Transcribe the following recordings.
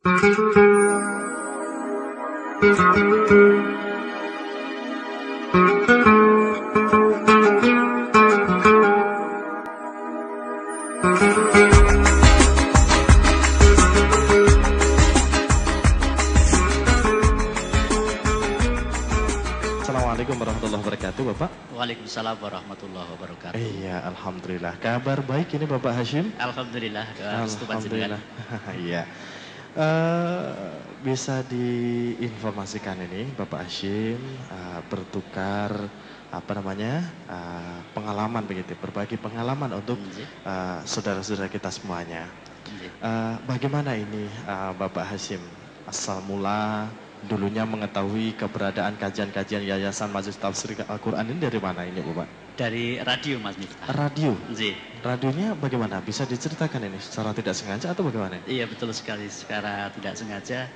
Assalamualaikum warahmatullahi wabarakatuh, Bapak. Waalaikumsalam warahmatullahi wabarakatuh. Iya, alhamdulillah. Kabar baik ini Bapak Hashim? Alhamdulillah. Alhamdulillah. Iya. Bisa diinformasikan ini Bapak Hashim bertukar pengalaman begitu, berbagi pengalaman untuk saudara-saudara kita semuanya. Bagaimana ini Bapak Hashim asal mula dulunya mengetahui keberadaan kajian-kajian Yayasan Majelis Tafsir Al-Quran ini dari mana ini Bapak? Dari radio Mas Miftah. Radio? Radionya bagaimana? Bisa diceritakan ini secara tidak sengaja atau bagaimana? Iya betul sekali, secara tidak sengaja.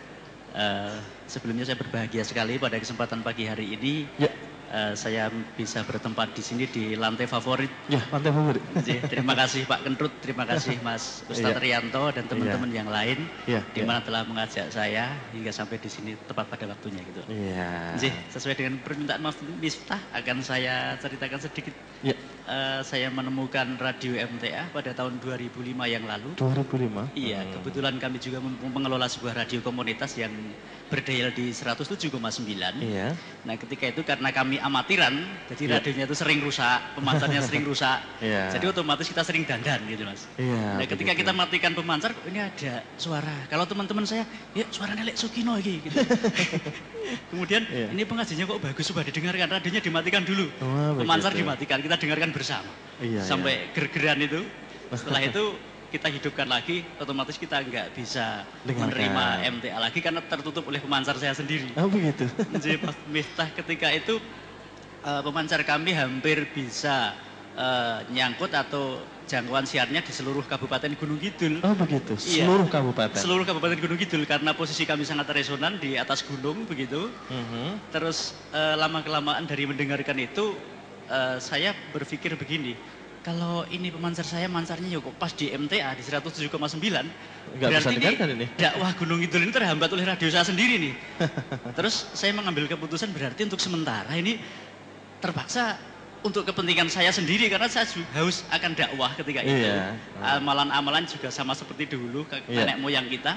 Sebelumnya saya berbahagia sekali pada kesempatan pagi hari ini. Ya. Saya bisa bertempat di sini di lantai favorit. Ya, lantai favorit. Terima kasih Pak Kentut, terima kasih Mas Ustadz Rianto dan teman-teman yang lain di mana telah mengajak saya hingga sampai di sini tepat pada waktunya gitu. Iya. Sesuai dengan permintaan Mas Miftah akan saya ceritakan sedikit. Ya. Saya menemukan radio MTA pada tahun 2005 yang lalu. 2005? Iya, kebetulan kami juga mengelola sebuah radio komunitas yang berdaya di 107,9. Iya. Nah, ketika itu karena kami amatiran, jadi radionya itu sering rusak, pemancarnya sering rusak. Iya. Jadi otomatis kita sering dandan gitu, Mas. Iya. Nah, ketika kita matikan pemancar, ini ada suara. Kalau teman-teman saya, ya suaranya Lek Sukino iki gitu. Kemudian ini pengajiannya kok bagus, coba didengarkan, radionya dimatikan dulu. Pemancar dimatikan, kita dengarkan bersama. Iya, sampai ger-geran itu. Setelah itu kita hidupkan lagi, otomatis kita nggak bisa menerima MTA lagi karena tertutup oleh pemancar saya sendiri. Oh begitu. Jadi Mas Miftah ketika itu pemancar kami hampir bisa nyangkut atau jangkauan siarnya di seluruh Kabupaten Gunung Kidul. Oh begitu, seluruh kabupaten? Seluruh Kabupaten Gunung Kidul karena posisi kami sangat resonan di atas gunung begitu. Terus lama-kelamaan dari mendengarkan itu saya berpikir begini, kalau ini pemancar saya mancarnya ya kok pas di MTA di 107,9. Berarti ini dakwah Gunung Kidul ini terhambat oleh radio saya sendiri nih. Terus saya mengambil keputusan berarti untuk sementara ini terpaksa untuk kepentingan saya sendiri karena saya haus akan dakwah ketika itu. Amalan-amalan juga sama seperti dulu nenek moyang kita.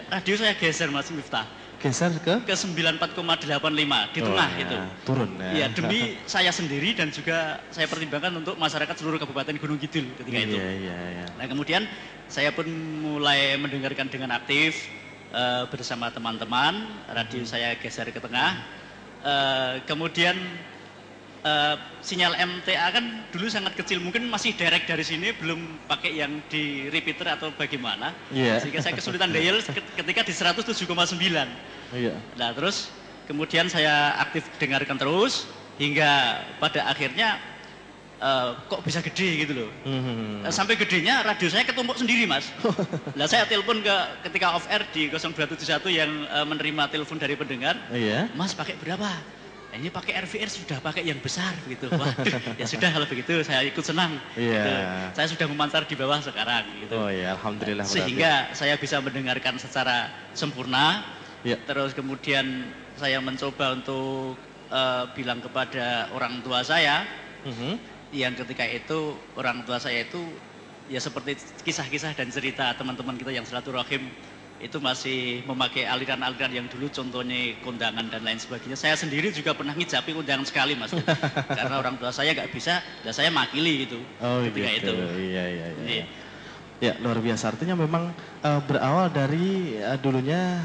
Radio saya geser Mas Miftah. Geser ke 94,85 di tengah itu. Turun ya. Iya, demi saya sendiri dan juga saya pertimbangkan untuk masyarakat seluruh Kabupaten Gunung Kidul ketika itu. Nah, kemudian saya pun mulai mendengarkan dengan aktif bersama teman-teman, radio saya geser ke tengah. Kemudian sinyal MTA kan dulu sangat kecil, mungkin masih direct dari sini, belum pakai yang di repeater atau bagaimana, sehingga saya kesulitan dial ketika di 107,9. Nah terus kemudian saya aktif dengarkan terus hingga pada akhirnya kok bisa gede gitu loh. Sampai gedenya radio saya ketumpuk sendiri Mas. Lah saya telepon ketika off air di 0271 yang menerima telepon dari pendengar, Mas pakai berapa? Ini pakai RVR sudah pakai yang besar gitu. Waduh, ya sudah kalau begitu saya ikut senang. Gitu. Saya sudah memancar di bawah sekarang gitu. Oh ya, alhamdulillah. Sehingga saya bisa mendengarkan secara sempurna. Terus kemudian saya mencoba untuk bilang kepada orang tua saya, yang ketika itu orang tua saya itu ya seperti kisah-kisah dan cerita teman-teman kita yang silaturahim itu masih memakai aliran-aliran yang dulu contohnya kondangan dan lain sebagainya. Saya sendiri juga pernah ngijapi kondangan sekali Mas. Karena orang tua saya nggak bisa, dan saya makili gitu ketika itu. Iya. Ya luar biasa, artinya memang berawal dari dulunya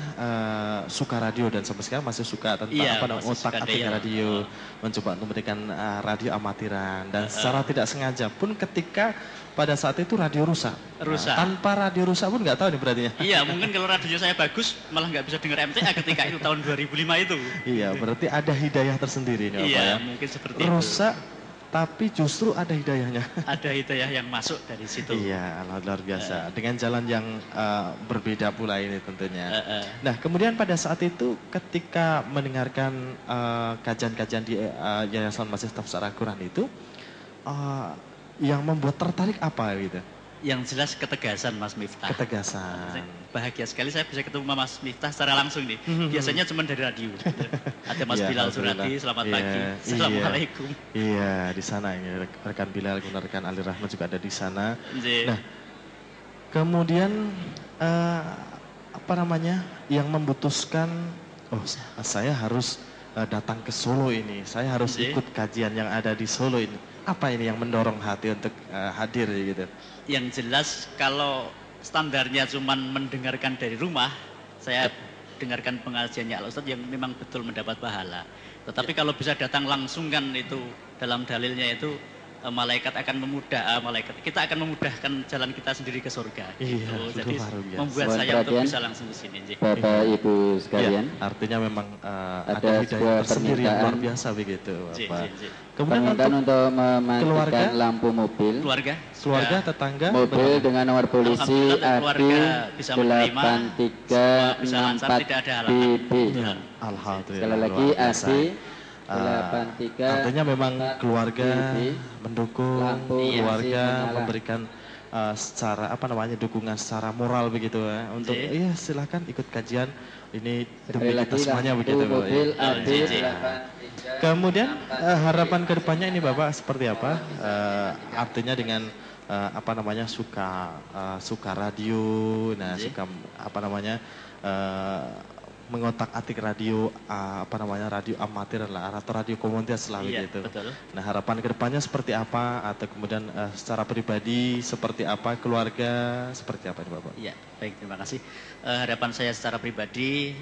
suka radio dan sampai sekarang masih suka tentang otak-atik radio, mencoba untuk memberikan radio amatiran dan secara tidak sengaja pun ketika pada saat itu radio rusak. Tanpa radio rusak pun nggak tahu nih berarti. Iya, mungkin kalau radionya saya bagus malah nggak bisa dengar MTA ketika itu tahun 2005 itu. Iya, berarti ada hidayah tersendiri nih Bapak ya. Iya, mungkin seperti itu. Rusak tapi justru ada hidayahnya. Ada hidayah yang masuk dari situ. Iya, luar biasa. Dengan jalan yang berbeda pula ini tentunya. Nah, kemudian pada saat itu ketika mendengarkan kajian-kajian di Yayasan Majelis Tafsir Al-Quran itu, yang membuat tertarik apa gitu? Yang jelas ketegasan Mas Miftah. Ketegasan. Bahagia sekali saya bisa ketemu Mas Miftah secara langsung nih. Biasanya cuma dari radio. Ada Mas Bilal Suradi, selamat pagi. Assalamualaikum. Iya, di sana ini rekan Bilal, rekan Ali Rahmat juga ada di sana. Nah, kemudian apa namanya yang memutuskan, oh saya harus datang ke Solo ini, saya harus ikut kajian yang ada di Solo ini. Apa ini yang mendorong hati untuk hadir gitu? Yang jelas kalau standarnya cuma mendengarkan dari rumah, saya dengarkan pengajiannya Al Ustadz yang memang betul mendapat pahala. Tetapi kalau bisa datang langsung kan itu dalam dalilnya itu malaikat akan kita akan memudahkan jalan kita sendiri ke surga. Iya, gitu. Jadi membuat saya untuk bisa langsung ke sini. Bapak Ibu sekalian, ya, artinya memang ada hidayah tersendiri yang luar biasa begitu, Bapak. Kemudian untuk mematikan lampu mobil, keluarga, tetangga, mobil dengan nomor polisi AD 8364 BB. Alhamdulillah. Sekali lagi AD 83. Artinya memang keluarga mendukung, keluarga memberikan secara apa namanya dukungan secara moral begitu ya untuk iya silahkan ikut kajian ini demi kita semuanya begitu ya. Kemudian harapan kedepannya ini Bapak seperti apa? Artinya dengan apa namanya suka radio, nah suka apa namanya mengotak-atik radio apa namanya radio amatir lah atau radio komunitas lah begitu. Betul. Nah harapan kedepannya seperti apa atau kemudian secara pribadi seperti apa, keluarga seperti apa nih Bapak? Iya baik, terima kasih. Harapan saya secara pribadi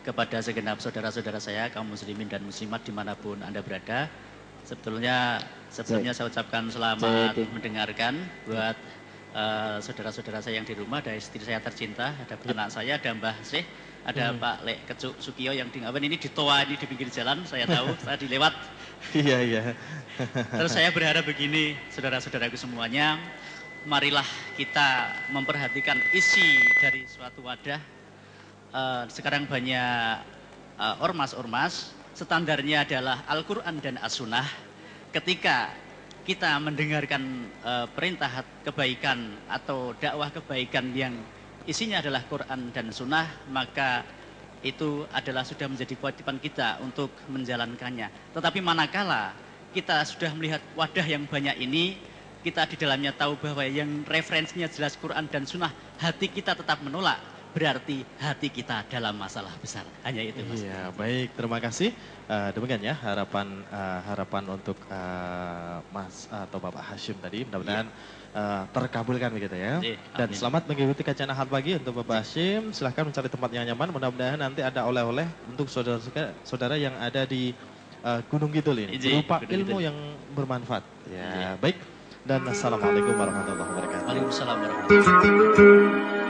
kepada segenap saudara-saudara saya kaum muslimin dan muslimat dimanapun Anda berada, sebelumnya saya ucapkan selamat mendengarkan buat saudara-saudara saya yang di rumah, ada istri saya tercinta, ada anak saya, ada Mbah Syekh, ada Pak Lek Kecuk Sukiyo yang di ini di toa ini di pinggir jalan, saya tahu saya dilewat. Iya. Terus saya berharap begini, saudara-saudaraku semuanya, marilah kita memperhatikan isi dari suatu wadah. Sekarang banyak ormas-ormas, standarnya adalah Al-Quran dan As-Sunnah. Ketika kita mendengarkan perintah kebaikan atau dakwah kebaikan yang isinya adalah Quran dan Sunnah, maka itu adalah sudah menjadi kewajiban kita untuk menjalankannya. Tetapi manakala kita sudah melihat wadah yang banyak ini, kita di dalamnya tahu bahwa yang referensinya jelas Quran dan Sunnah, hati kita tetap menolak, berarti hati kita dalam masalah besar. Hanya itu Mas. Iya, baik, terima kasih. Demikian ya harapan untuk Mas atau Bapak Hashim tadi, mudah-mudahan terkabulkan begitu ya. Dan selamat mengikuti kajian Ahad pagi untuk Bapak Hashim. Silahkan mencari tempat yang nyaman. Mudah-mudahan nanti ada oleh-oleh untuk saudara-saudara yang ada di Gunung Kidul ini, berupa ilmu yang bermanfaat. Ya, baik. Dan assalamualaikum warahmatullahi wabarakatuh. Waalaikumsalam warahmatullahi wabarakatuh.